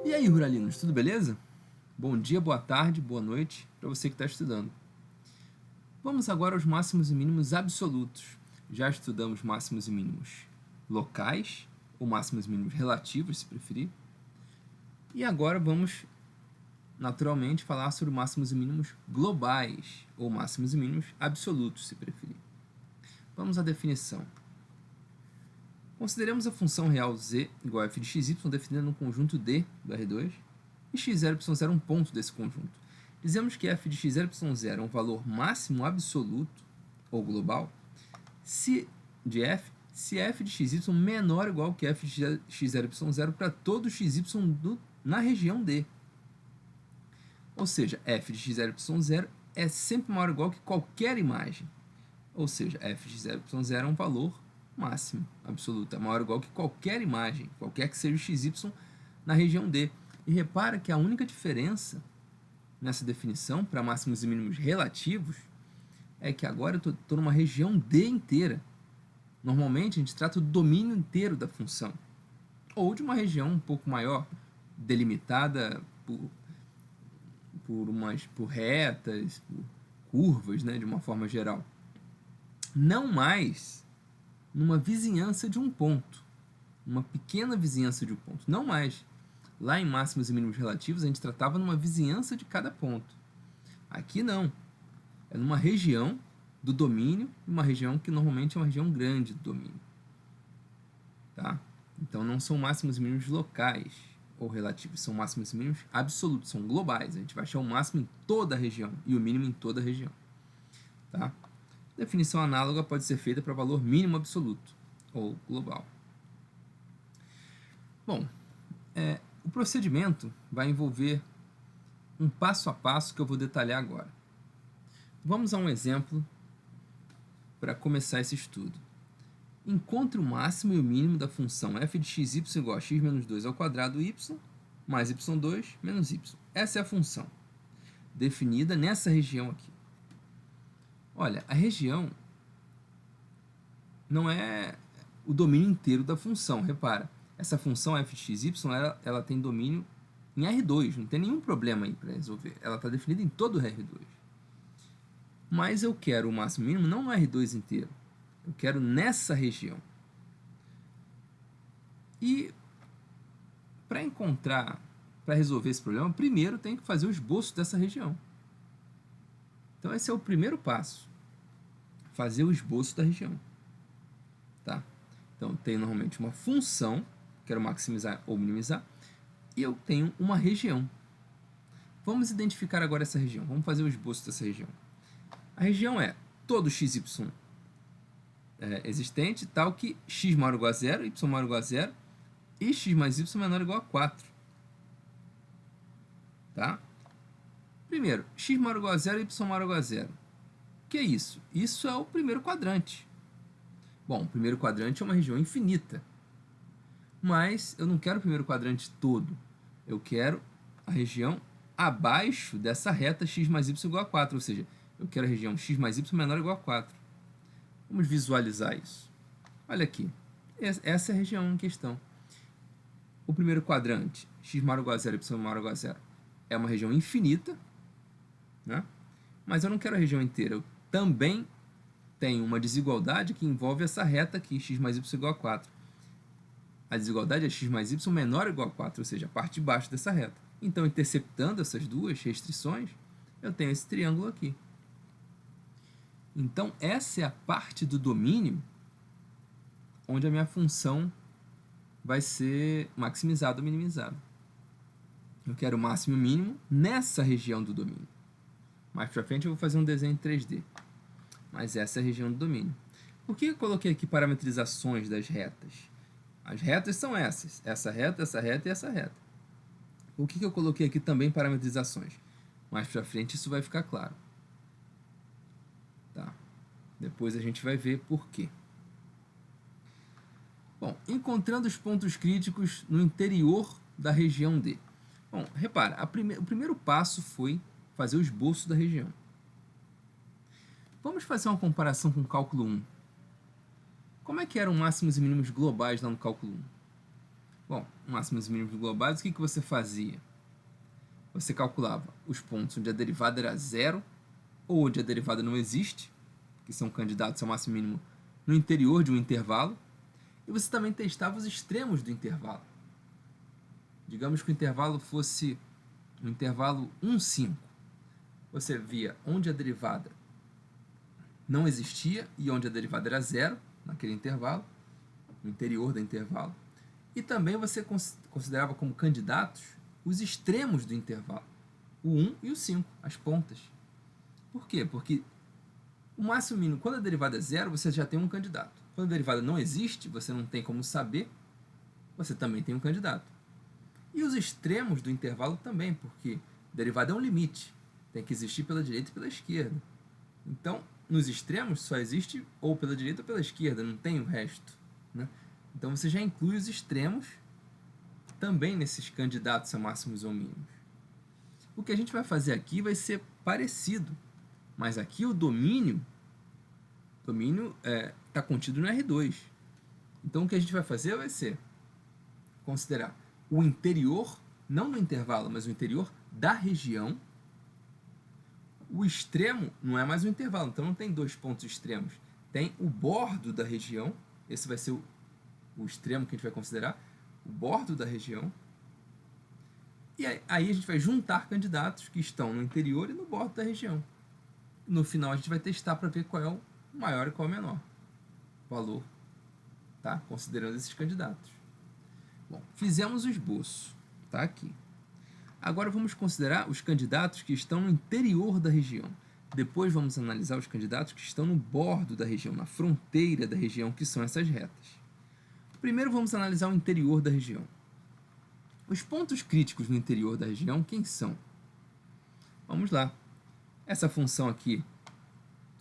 E aí, Ruralinos, tudo beleza? Bom dia, boa tarde, boa noite para você que está estudando. Vamos agora aos máximos e mínimos absolutos. Já estudamos máximos e mínimos locais, ou máximos e mínimos relativos, se preferir. E agora vamos, naturalmente, falar sobre máximos e mínimos globais, ou máximos e mínimos absolutos, se preferir. Vamos à definição. Consideremos a função real z igual a f de xy definida no conjunto D do R2 e x0, y0 um ponto desse conjunto. Dizemos que f de x0, y0 é um valor máximo absoluto, ou global, se f de xy menor ou igual que f de x0, y0 para todo xy na região D. Ou seja, f de x0, y0 é sempre maior ou igual que qualquer imagem. Ou seja, f de x0, y0 é um valor máximo absoluto, é maior ou igual que qualquer imagem, qualquer que seja o xy na região D. E repara que a única diferença nessa definição para máximos e mínimos relativos é que agora eu estou numa região D inteira. Normalmente a gente trata do domínio inteiro da função, ou de uma região um pouco maior, delimitada por retas, por curvas, né, de uma forma geral. Não mais numa vizinhança de um ponto, uma pequena vizinhança de um ponto, não mais. Lá em máximos e mínimos relativos, a gente tratava numa vizinhança de cada ponto. Aqui não. É numa região do domínio, uma região que normalmente é uma região grande do domínio. Tá? Então não são máximos e mínimos locais ou relativos, são máximos e mínimos absolutos, são globais. A gente vai achar o máximo em toda a região e o mínimo em toda a região. Tá? Definição análoga pode ser feita para valor mínimo absoluto ou global. Bom, o procedimento vai envolver um passo a passo que eu vou detalhar agora. Vamos a um exemplo para começar esse estudo. Encontre o máximo e o mínimo da função f de xy igual a x menos 2 ao quadrado y mais y2 menos y. Essa é a função definida nessa região aqui. Olha, a região não é o domínio inteiro da função. Repara, essa função f de xy ela tem domínio em R2, não tem nenhum problema aí para resolver. Ela está definida em todo o R2. Mas eu quero o máximo e mínimo não no R2 inteiro. Eu quero nessa região. E para resolver esse problema, primeiro tem que fazer o esboço dessa região. Então esse é o primeiro passo. Fazer o esboço da região. Tá? Então eu tenho normalmente uma função, quero maximizar ou minimizar, e eu tenho uma região. Vamos identificar agora essa região. Vamos fazer o esboço dessa região. A região é todo xy existente, tal que x maior ou igual a 0, y maior ou igual a 0, e x mais y menor ou igual a 4. Tá? Primeiro, x maior ou igual a 0 e y maior ou igual a 0. O que é isso? Isso é o primeiro quadrante. Bom, o primeiro quadrante é uma região infinita. Mas eu não quero o primeiro quadrante todo. Eu quero a região abaixo dessa reta x mais y igual a 4. Ou seja, eu quero a região x mais y menor ou igual a 4. Vamos visualizar isso. Olha aqui. Essa é a região em questão. O primeiro quadrante, x maior ou igual a 0, y maior ou igual a 0, é uma região infinita, né? Mas eu não quero a região inteira. Eu também tenho uma desigualdade que envolve essa reta aqui, x mais y igual a 4. A desigualdade é x mais y menor ou igual a 4, ou seja, a parte de baixo dessa reta. Então, interceptando essas duas restrições, eu tenho esse triângulo aqui. Então, essa é a parte do domínio onde a minha função vai ser maximizada ou minimizada. Eu quero o máximo e o mínimo nessa região do domínio. Mais para frente eu vou fazer um desenho em 3D. Mas essa é a região do domínio. Por que eu coloquei aqui parametrizações das retas? As retas são essas. Essa reta e essa reta. Por que eu coloquei aqui também parametrizações? Mais para frente isso vai ficar claro. Tá? Depois a gente vai ver por quê. Bom, encontrando os pontos críticos no interior da região D. Bom, repara, o primeiro passo foi fazer o esboço da região. Vamos fazer uma comparação com o cálculo 1. Como é que eram máximos e mínimos globais lá no cálculo 1? Bom, máximos e mínimos globais, o que você fazia? Você calculava os pontos onde a derivada era zero ou onde a derivada não existe, que são candidatos ao máximo e mínimo no interior de um intervalo, e você também testava os extremos do intervalo. Digamos que o intervalo fosse um intervalo 1, 5. Você via onde a derivada não existia e onde a derivada era zero, naquele intervalo, no interior do intervalo. E também você considerava como candidatos os extremos do intervalo, o 1 e o 5, as pontas. Por quê? Porque o máximo e mínimo, quando a derivada é zero, você já tem um candidato. Quando a derivada não existe, você não tem como saber, você também tem um candidato. E os extremos do intervalo também, porque a derivada é um limite, tem que existir pela direita e pela esquerda. Então, nos extremos só existe ou pela direita ou pela esquerda, não tem o resto, né? Então você já inclui os extremos também nesses candidatos a máximos ou mínimos. O que a gente vai fazer aqui vai ser parecido, mas aqui o domínio está contido no R2. Então o que a gente vai fazer vai ser considerar o interior, não no intervalo, mas o interior da região. O extremo não é mais um intervalo, então não tem dois pontos extremos. Tem o bordo da região, esse vai ser o extremo que a gente vai considerar, o bordo da região. E aí a gente vai juntar candidatos que estão no interior e no bordo da região. No final a gente vai testar para ver qual é o maior e qual é o menor valor, tá? Considerando esses candidatos. Bom, fizemos o esboço, tá aqui. Agora vamos considerar os candidatos que estão no interior da região. Depois vamos analisar os candidatos que estão no bordo da região, na fronteira da região, que são essas retas. Primeiro vamos analisar o interior da região. Os pontos críticos no interior da região, quem são? Vamos lá. Essa função aqui,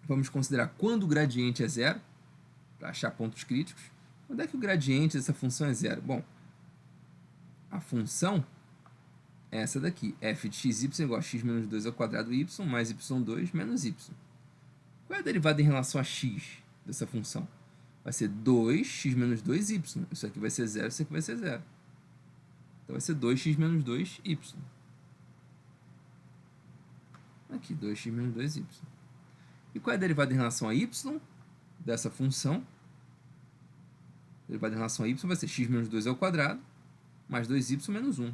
vamos considerar quando o gradiente é zero, para achar pontos críticos. Quando é que o gradiente dessa função é zero? Bom, a função é essa daqui, f de xy igual a x menos 2 ao quadrado y mais y2 menos y. Qual é a derivada em relação a x dessa função? Vai ser 2x menos 2y. Isso aqui vai ser zero, isso aqui vai ser zero. Então vai ser 2x menos 2y. Aqui, 2x menos 2y. E qual é a derivada em relação a y dessa função? A derivada em relação a y vai ser x menos 2 ao quadrado mais 2y menos 1.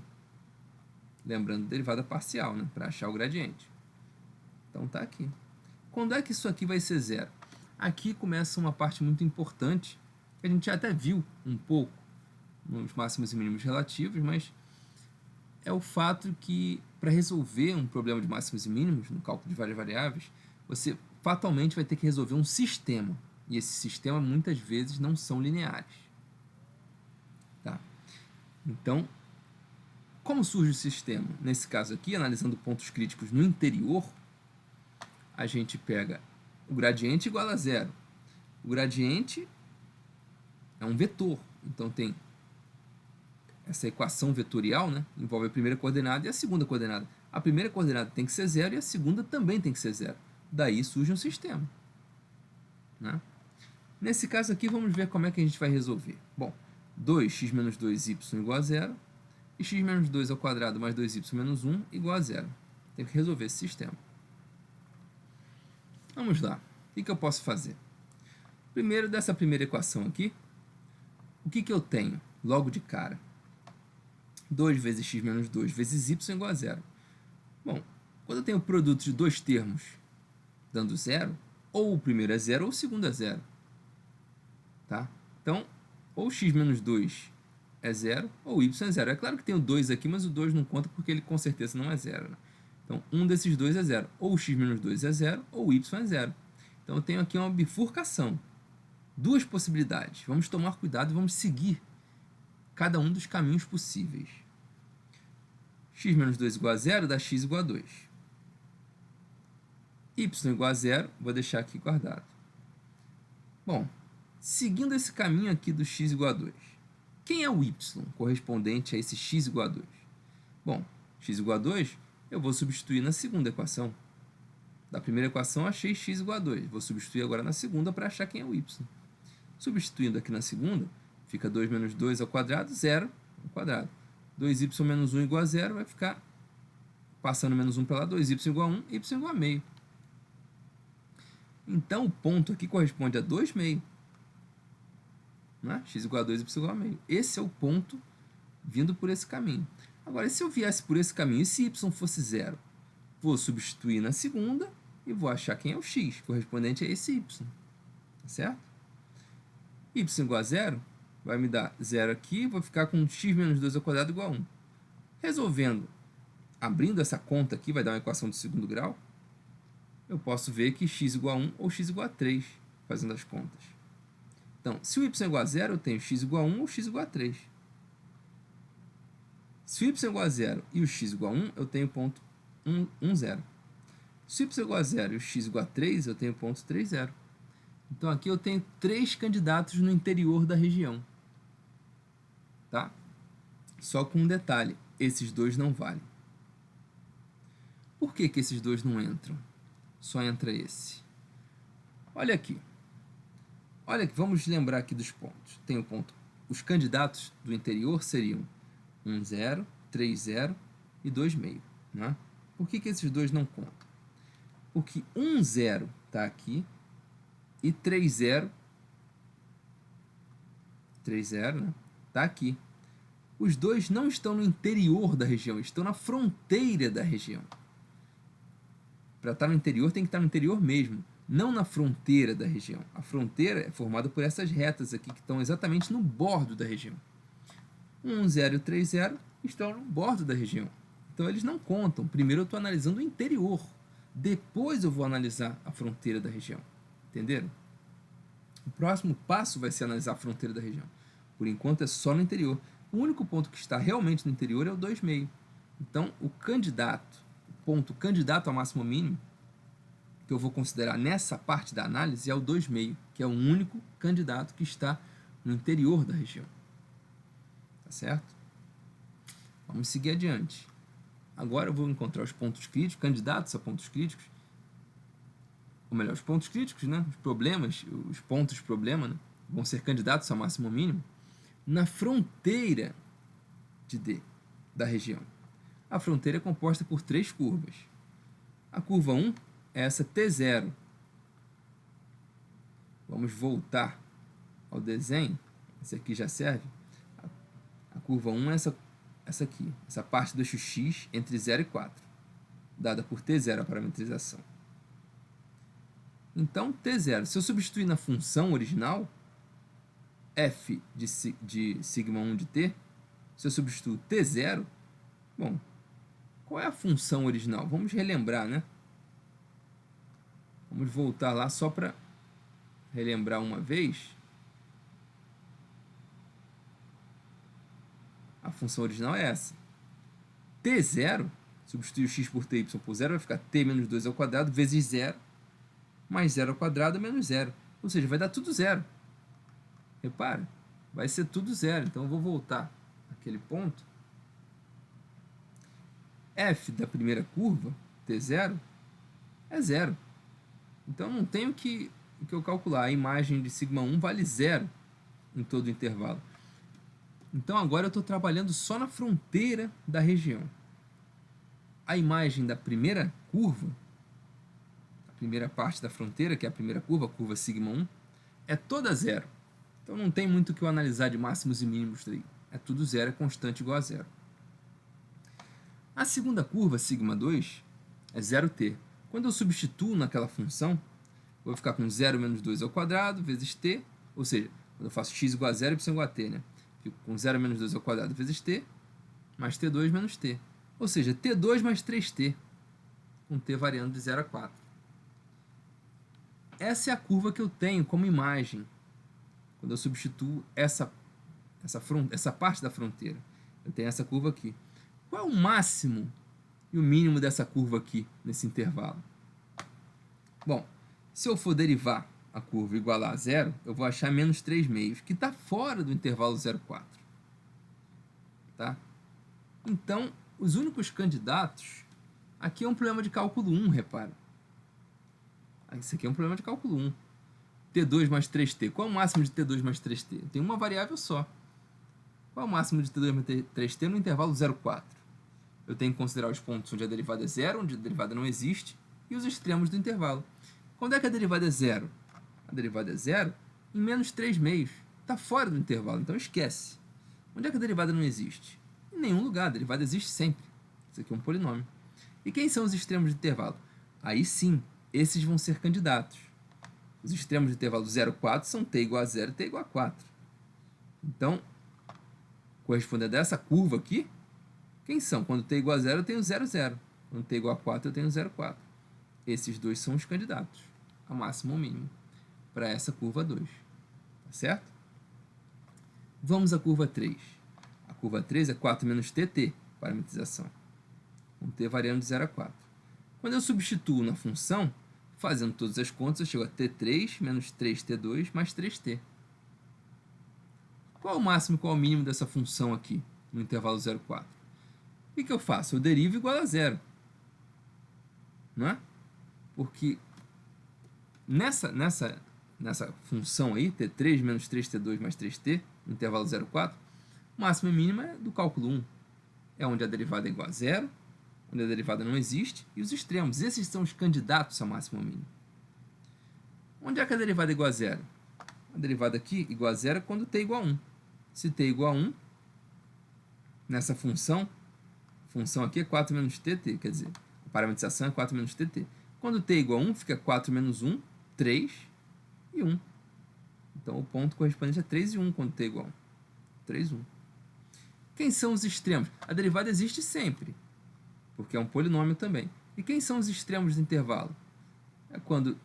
Lembrando, derivada parcial, né? Para achar o gradiente. Então tá aqui. Quando é que isso aqui vai ser zero? Aqui começa uma parte muito importante, que a gente já até viu um pouco nos máximos e mínimos relativos, mas é o fato que, para resolver um problema de máximos e mínimos, no cálculo de várias variáveis, você fatalmente vai ter que resolver um sistema. E esse sistema, muitas vezes, não são lineares. Tá? Então, como surge o sistema? Nesse caso aqui, analisando pontos críticos no interior, a gente pega o gradiente igual a zero. O gradiente é um vetor, então tem essa equação vetorial, né? Envolve a primeira coordenada e a segunda coordenada. A primeira coordenada tem que ser zero e a segunda também tem que ser zero. Daí surge um sistema, né? Nesse caso aqui, vamos ver como é que a gente vai resolver. Bom, 2x menos 2y igual a zero e x menos 2 ao quadrado mais 2y menos 1 igual a zero. Tem que resolver esse sistema. Vamos lá. O que eu posso fazer? Primeiro, dessa primeira equação aqui, o que eu tenho logo de cara? 2 vezes x menos 2 vezes y igual a zero. Bom, quando eu tenho o produto de dois termos dando zero, ou o primeiro é zero ou o segundo é zero. Tá? Então, ou x menos 2 é zero, ou y é zero. É claro que tem o 2 aqui, mas o 2 não conta porque ele com certeza não é zero, né? Então, um desses dois é zero. Ou x menos 2 é zero, ou y é zero. Então, eu tenho aqui uma bifurcação. Duas possibilidades. Vamos tomar cuidado e vamos seguir cada um dos caminhos possíveis. X menos 2 igual a zero dá x igual a 2. Y igual a zero, vou deixar aqui guardado. Bom, seguindo esse caminho aqui do x igual a 2, quem é o y correspondente a esse x igual a 2? Bom, x igual a 2, eu vou substituir na segunda equação. Da primeira equação, achei x igual a 2. Vou substituir agora na segunda para achar quem é o y. Substituindo aqui na segunda, fica 2 menos 2 ao quadrado, zero. ao quadrado. 2y menos 1 igual a 0 vai ficar, passando menos 1 para lá, 2y igual a 1, y igual a meio. Então, o ponto aqui corresponde a 2 meio. Né? X igual a 2, y igual a meio. Esse é o ponto vindo por esse caminho. Agora, se eu viesse por esse caminho e se y fosse 0, vou substituir na segunda e vou achar quem é o x, correspondente a esse y. Tá certo? Y igual a 0 vai me dar 0 aqui, vou ficar com x menos 2 ao quadrado igual a 1. Resolvendo, abrindo essa conta aqui, vai dar uma equação de segundo grau, eu posso ver que x igual a 1 ou x igual a 3, fazendo as contas. Então, se o y é igual a 0, eu tenho x igual a 1 ou x igual a 3. Se o y é igual a 0 e o x igual a 1, eu tenho ponto 1, 0. Se o y é igual a 0 e o x igual a 3, eu tenho ponto 3, 0. Então, aqui eu tenho 3 candidatos no interior da região. Tá? Só com um detalhe, esses dois não valem. Por que esses dois não entram? Só entra esse. Olha aqui. Olha aqui, vamos lembrar aqui dos pontos. Tem o ponto. Os candidatos do interior seriam 1, 0, 3, 0 e 2 meio. Né? Por que esses dois não contam? Porque 1, 0 está aqui e 3, 0 né, está aqui. Os dois não estão no interior da região, estão na fronteira da região. Para estar no interior, tem que estar no interior mesmo, não na fronteira da região. A fronteira é formada por essas retas aqui, que estão exatamente no bordo da região. 1, 0 e 3, 0 estão no bordo da região. Então, eles não contam. Primeiro eu estou analisando o interior. Depois eu vou analisar a fronteira da região. Entenderam? O próximo passo vai ser analisar a fronteira da região. Por enquanto é só no interior. O único ponto que está realmente no interior é o 2 meio. Então, o ponto candidato ao máximo mínimo, que eu vou considerar nessa parte da análise, é o 2 meio, que é o único candidato que está no interior da região. Tá certo? Vamos seguir adiante. Agora eu vou encontrar os pontos críticos, candidatos a pontos críticos, ou melhor, os pontos críticos, né? Os problemas, os pontos problema, né? Vão ser candidatos ao máximo mínimo na fronteira de D da região. A fronteira é composta por 3 curvas. A curva 1 é essa T0. Vamos voltar ao desenho. Esse aqui já serve. A curva 1 é essa aqui, essa parte do eixo x entre 0 e 4, dada por T0 a parametrização. Então, T0, se eu substituir na função original, f de sigma 1 de t, se eu substituir T0, bom, qual é a função original? Vamos relembrar, né? Vamos voltar lá só para relembrar uma vez. A função original é essa. T0, substituir o x por ty por 0, vai ficar t menos 2 ao quadrado vezes 0, mais 0 ao quadrado menos 0. Ou seja, vai dar tudo 0. Repara, vai ser tudo 0. Então, eu vou voltar àquele ponto. F da primeira curva, T0, é 0. Então, não tenho o que eu calcular. A imagem de sigma 1 vale 0 em todo o intervalo. Então, agora eu estou trabalhando só na fronteira da região. A imagem da primeira curva, a primeira parte da fronteira, que é a primeira curva, a curva sigma 1, é toda 0. Então, não tem muito o que eu analisar de máximos e mínimos daí. É tudo 0, é constante igual a 0. A segunda curva, sigma 2, é 0t. Quando eu substituo naquela função, vou ficar com 0 menos 2 ao quadrado vezes t, ou seja, quando eu faço x igual a 0, y igual a t, né? Fico com 0 menos 2 ao quadrado vezes t, mais t2 menos t. Ou seja, t2 mais 3t, com t variando de 0 a 4. Essa é a curva que eu tenho como imagem, quando eu substituo essa parte da fronteira. Eu tenho essa curva aqui. Qual é o máximo e o mínimo dessa curva aqui, nesse intervalo? Bom, se eu for derivar a curva igual a 0, eu vou achar menos 3 meios, que está fora do intervalo 0,4. Tá? Então, os únicos candidatos... Aqui é um problema de cálculo 1, repara. Isso aqui é um problema de cálculo 1. T2 mais 3t. Qual é o máximo de T2 mais 3t? Eu tenho uma variável só. Qual é o máximo de T2 mais T3T no intervalo 0,4? Eu tenho que considerar os pontos onde a derivada é zero, onde a derivada não existe, e os extremos do intervalo. Quando é que a derivada é zero? A derivada é zero em menos 3 meios. Está fora do intervalo, então esquece. Onde é que a derivada não existe? Em nenhum lugar, a derivada existe sempre. Isso aqui é um polinômio. E quem são os extremos do intervalo? Aí sim, esses vão ser candidatos. Os extremos do intervalo 0,4 são t igual a 0 e t igual a 4. Então, correspondendo a essa curva aqui, quem são? Quando t igual a 0, eu tenho 0, 0. Quando t igual a 4, eu tenho 0, 4. Esses dois são os candidatos, a máximo ou mínimo, para essa curva 2. Tá certo? Vamos à curva 3. A curva 3 é 4 menos tt, parametrização, com t variando de 0 a 4. Quando eu substituo na função, fazendo todas as contas, eu chego a t3 menos 3t2 mais 3t. Qual é o máximo e qual é o mínimo dessa função aqui, no intervalo 0, 4? O que eu faço? Eu derivo igual a 0. Não é? Porque nessa função aí, t3 menos 3t2 mais 3t, no intervalo 0, 4, o máximo e mínimo é do cálculo 1. É onde a derivada é igual a 0, onde a derivada não existe, e os extremos. Esses são os candidatos a máximo ou mínimo. Onde é que a derivada é igual a 0? A derivada aqui igual a 0 é quando t igual a 1. Se t igual a 1, nessa função aqui é 4 menos tt, quer dizer, a parametrização é 4 menos tt. Quando t é igual a 1, fica 4 menos 1, 3 e 1. Então, o ponto correspondente é 3 e 1 quando t é igual a 1. 3 e 1. Quem são os extremos? A derivada existe sempre, porque é um polinômio também. E quem são os extremos do intervalo? É quando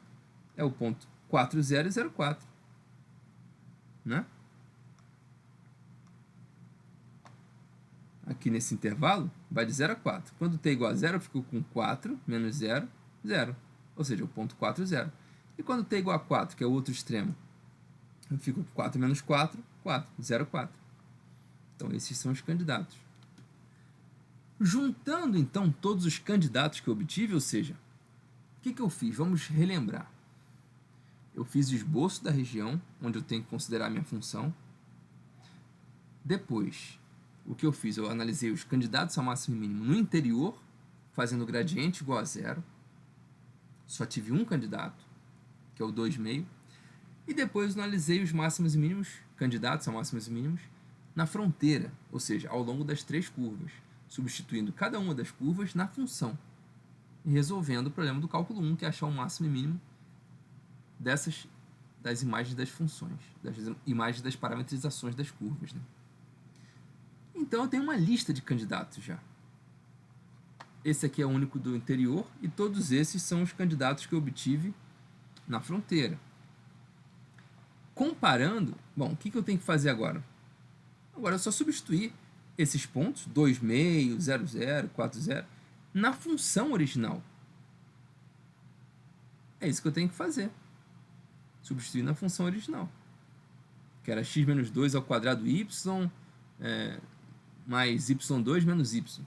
é o ponto 4, 0 e 0, 4. Né? Aqui nesse intervalo, vai de 0 a 4. Quando t é igual a 0, eu fico com 4 menos 0, 0. Ou seja, o ponto 4, 0. E quando t é igual a 4, que é o outro extremo, eu fico com 4 menos 4, 4, 0, 4. Então, esses são os candidatos. Juntando, então, todos os candidatos que eu obtive, ou seja, o que eu fiz? Vamos relembrar. Eu fiz o esboço da região, onde eu tenho que considerar a minha função. Depois, o que eu fiz? Eu analisei os candidatos a máximo e mínimo no interior, fazendo o gradiente igual a 0. Só tive um candidato, que é o 2,5. E depois analisei os máximos e mínimos, candidatos a máximos e mínimos, na fronteira, ou seja, ao longo das 3 curvas, substituindo cada uma das curvas na função e resolvendo o problema do cálculo 1, que é achar o máximo e mínimo das imagens das funções, das imagens das parametrizações das curvas. Né? Então, eu tenho uma lista de candidatos já. Esse aqui é o único do interior e todos esses são os candidatos que eu obtive na fronteira. Comparando, bom, o que eu tenho que fazer agora? Agora é só substituir esses pontos, 2,5, 0, 0, 4, 0, na função original. É isso que eu tenho que fazer. Substituir na função original. Que era x menos 2 ao quadrado y mais y2 menos y.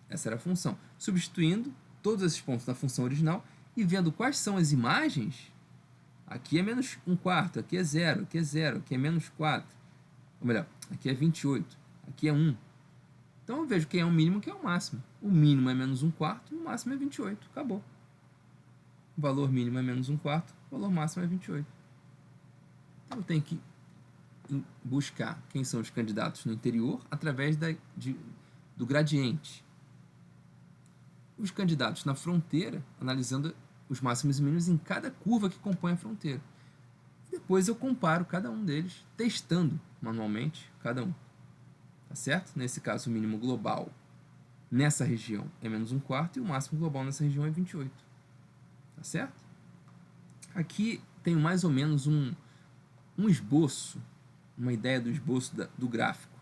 Essa era a função. Substituindo todos esses pontos na função original e vendo quais são as imagens. Aqui é menos 1/4, aqui é 0, aqui é 0, aqui é menos 4. Ou melhor, aqui é 28, aqui é 1. Então eu vejo quem é o mínimo e quem é o máximo. O mínimo é menos 1/4 e o máximo é 28. Acabou. O valor mínimo é menos 1/4, o valor máximo é 28. Então eu tenho que buscar quem são os candidatos no interior através do gradiente. Os candidatos na fronteira, analisando os máximos e mínimos em cada curva que compõe a fronteira. Depois eu comparo cada um deles, testando manualmente cada um. Tá certo? Nesse caso, o mínimo global nessa região é menos 1/4 e o máximo global nessa região é 28. Tá certo? Aqui tenho mais ou menos um esboço, uma ideia do esboço do gráfico.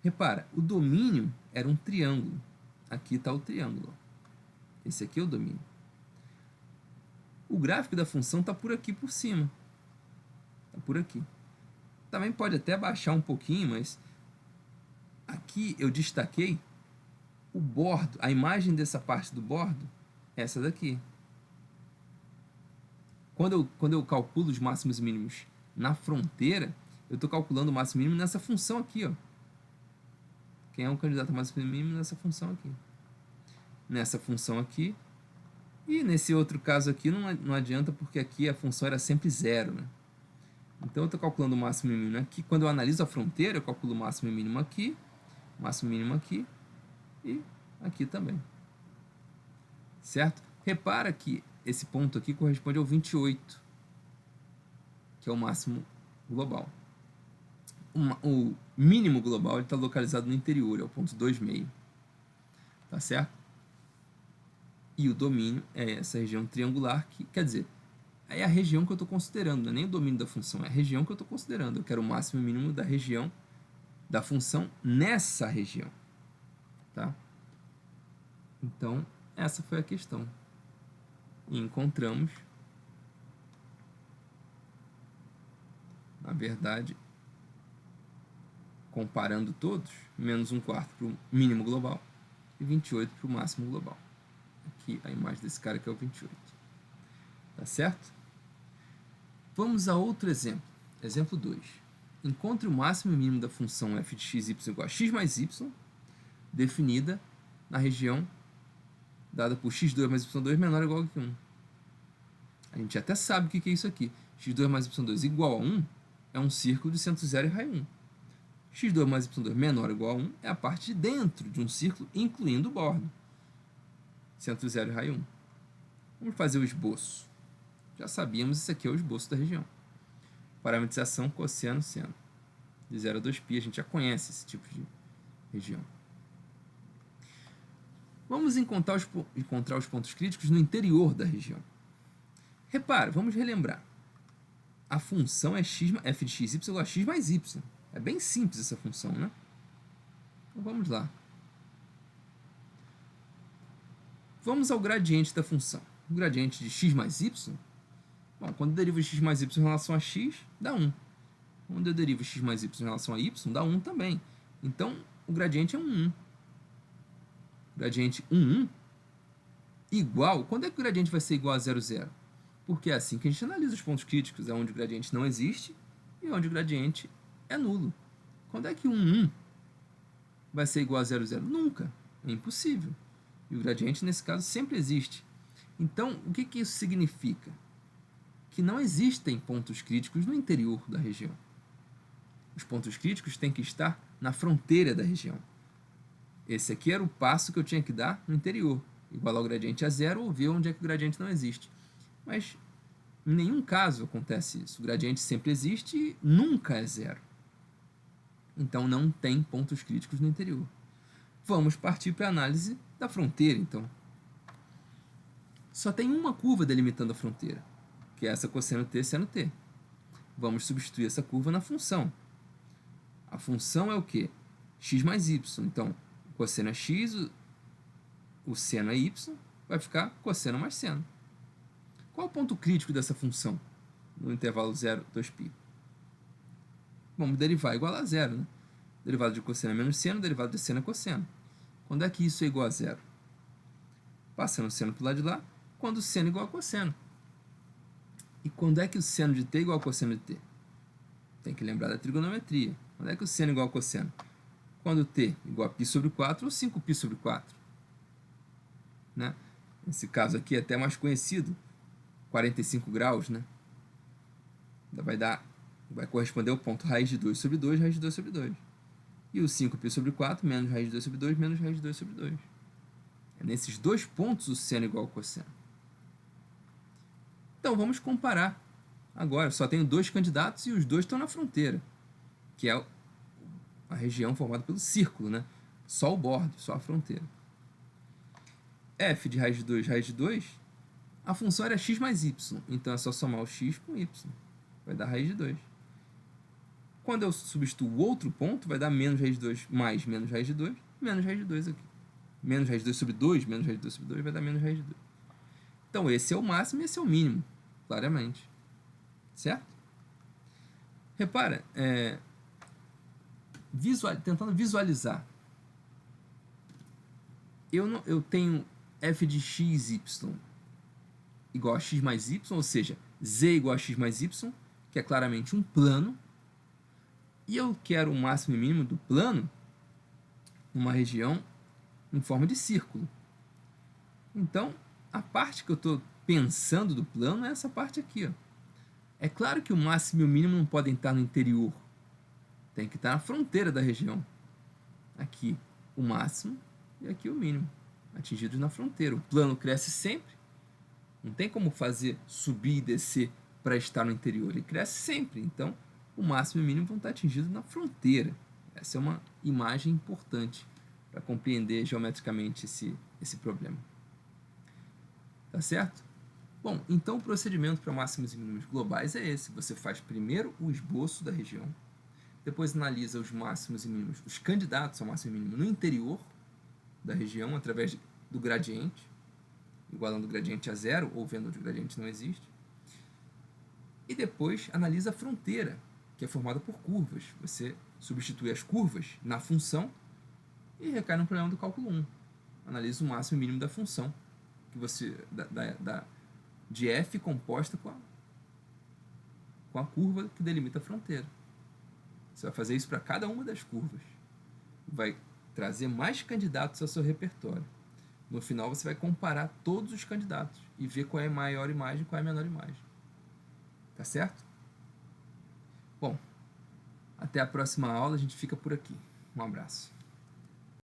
Repara, o domínio era um triângulo. Aqui está o triângulo. Esse aqui é o domínio. O gráfico da função está por aqui por cima. Está por aqui. Também pode até baixar um pouquinho, mas aqui eu destaquei o bordo, a imagem dessa parte do bordo, essa daqui. Quando eu calculo os máximos e mínimos na fronteira, eu estou calculando o máximo e mínimo nessa função aqui, ó. Quem é o candidato a máximo e mínimo nessa função aqui. Nessa função aqui. E nesse outro caso aqui não adianta, porque aqui a função era sempre zero, né? Então eu estou calculando o máximo e mínimo aqui. Quando eu analiso a fronteira, eu calculo o máximo e mínimo aqui, máximo e mínimo aqui e aqui também. Certo? Repara que esse ponto aqui corresponde ao 28, que é o máximo global. O mínimo global está localizado no interior, é o ponto 2,5. Tá certo? E o domínio é essa região triangular, que quer dizer, é a região que eu estou considerando, não é nem o domínio da função, é a região que eu estou considerando. Eu quero o máximo e mínimo da região, da função nessa região. Tá? Então, essa foi a questão. E encontramos, na verdade, comparando todos, menos 1/4 para o mínimo global e 28 para o máximo global. Aqui a imagem desse cara que é o 28. Tá certo? Vamos a outro exemplo. Exemplo 2. Encontre o máximo e mínimo da função f de x, y igual a x mais y, definida na região dada por x2 mais y2 menor ou igual a 1. A gente até sabe o que é isso aqui. x2 mais y2 igual a 1 é um círculo de centro 0 e raio 1. x2 mais y2 menor ou igual a 1 é a parte de dentro de um círculo, incluindo o bordo. Centro 0 e raio 1. Vamos fazer o esboço. Já sabíamos, isso aqui é o esboço da região. Parametrização cosseno, seno. De 0 a 2π, a gente já conhece esse tipo de região. Vamos encontrar os pontos críticos no interior da região. Repara, vamos relembrar. A função é f de x, y igual a x mais y. É bem simples essa função, né? Então vamos lá. Vamos ao gradiente da função. O gradiente de x mais y, bom, quando eu derivo x mais y em relação a x, dá 1. Quando eu derivo x mais y em relação a y, dá 1 também. Então, o gradiente é 1. Gradiente 1 igual... Quando é que o gradiente vai ser igual a 0, 0? Porque é assim que a gente analisa os pontos críticos, é onde o gradiente não existe e onde o gradiente é nulo. Quando é que 1 vai ser igual a 0, 0? Nunca. É impossível. E o gradiente, nesse caso, sempre existe. Então, o que isso significa? Que não existem pontos críticos no interior da região. Os pontos críticos têm que estar na fronteira da região. Esse aqui era o passo que eu tinha que dar no interior. Igualar o gradiente a 0 ou ver onde é que o gradiente não existe. Mas em nenhum caso acontece isso. O gradiente sempre existe e nunca é 0. Então não tem pontos críticos no interior. Vamos partir para a análise da fronteira, então. Só tem uma curva delimitando a fronteira, que é essa cosseno t, seno t. Vamos substituir essa curva na função. A função é o quê? X mais y. Então, o cosseno é x, o seno é y, vai ficar cosseno mais seno. Qual é o ponto crítico dessa função no intervalo 0, 2π? Vamos derivar igual a 0, né? Derivado de cosseno é menos seno, derivado de seno é cosseno. Quando é que isso é igual a 0? Passando o seno para o lado de lá, quando o seno é igual a cosseno. E quando é que o seno de t é igual a cosseno de t? Tem que lembrar da trigonometria. Quando é que o seno é igual a cosseno? Quando t é igual a π sobre 4 ou 5π sobre 4. Né? Nesse caso aqui é até mais conhecido, 45 graus, né? Vai corresponder ao ponto raiz de 2 sobre 2, raiz de 2 sobre 2. E o 5π sobre 4, menos raiz de 2 sobre 2, menos raiz de 2 sobre 2. É nesses dois pontos o seno é igual ao cosseno. Então, vamos comparar. Agora, só tenho dois candidatos e os dois estão na fronteira, que é a região formada pelo círculo, né? Só o bordo, só a fronteira. f de raiz de 2, a função era x mais y, então é só somar o x com y. Vai dar raiz de 2. Quando eu substituo o outro ponto, vai dar menos raiz de 2 mais menos raiz de 2, menos raiz de 2 aqui. Menos raiz de 2 sobre 2, menos raiz de 2 sobre 2, vai dar menos raiz de 2. Então, esse é o máximo e esse é o mínimo, claramente. Certo? Repara, tentando visualizar. Eu tenho f de x, y igual a x mais y, ou seja, z igual a x mais y, que é claramente um plano, e eu quero o máximo e mínimo do plano numa região em forma de círculo. Então, a parte que eu estou pensando do plano é essa parte aqui. Ó. É claro que o máximo e o mínimo não podem estar no interior. Tem que estar na fronteira da região. Aqui o máximo e aqui o mínimo, atingidos na fronteira. O plano cresce sempre. Não tem como fazer subir e descer para estar no interior. Ele cresce sempre. Então, o máximo e o mínimo vão estar atingidos na fronteira. Essa é uma imagem importante para compreender geometricamente esse problema. Tá certo? Bom, então o procedimento para máximos e mínimos globais é esse. Você faz primeiro o esboço da região, depois analisa os máximos e mínimos, os candidatos ao máximo e mínimo no interior da região, através do gradiente, igualando o gradiente a zero, ou vendo onde o gradiente não existe. E depois analisa a fronteira, que é formada por curvas. Você substitui as curvas na função e recai no problema do cálculo 1. Analisa o máximo e mínimo da função, que você, de f composta com a curva que delimita a fronteira. Você vai fazer isso para cada uma das curvas. Vai trazer mais candidatos ao seu repertório. No final, você vai comparar todos os candidatos e ver qual é a maior imagem e qual é a menor imagem. Tá certo? Bom, até a próxima aula. A gente fica por aqui. Um abraço.